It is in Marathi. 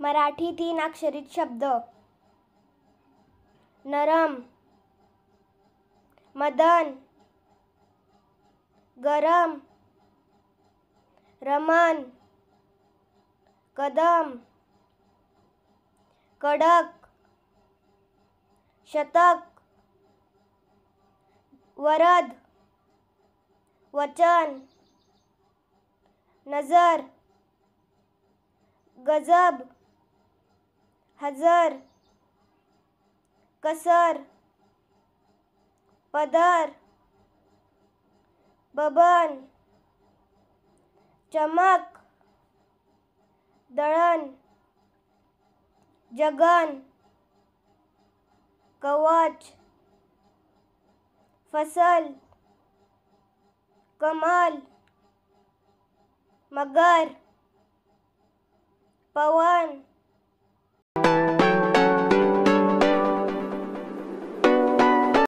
मराठी 3 अक्षरित शब्द. नरम, मदन, गरम, रमन, कदम, कडक, शतक, वरद, वचन, नजर, गजब, हजर, कसर, पदर, बबन, चमक, दळण, जगन, कवच, फसल, कमल, मगर, पवन,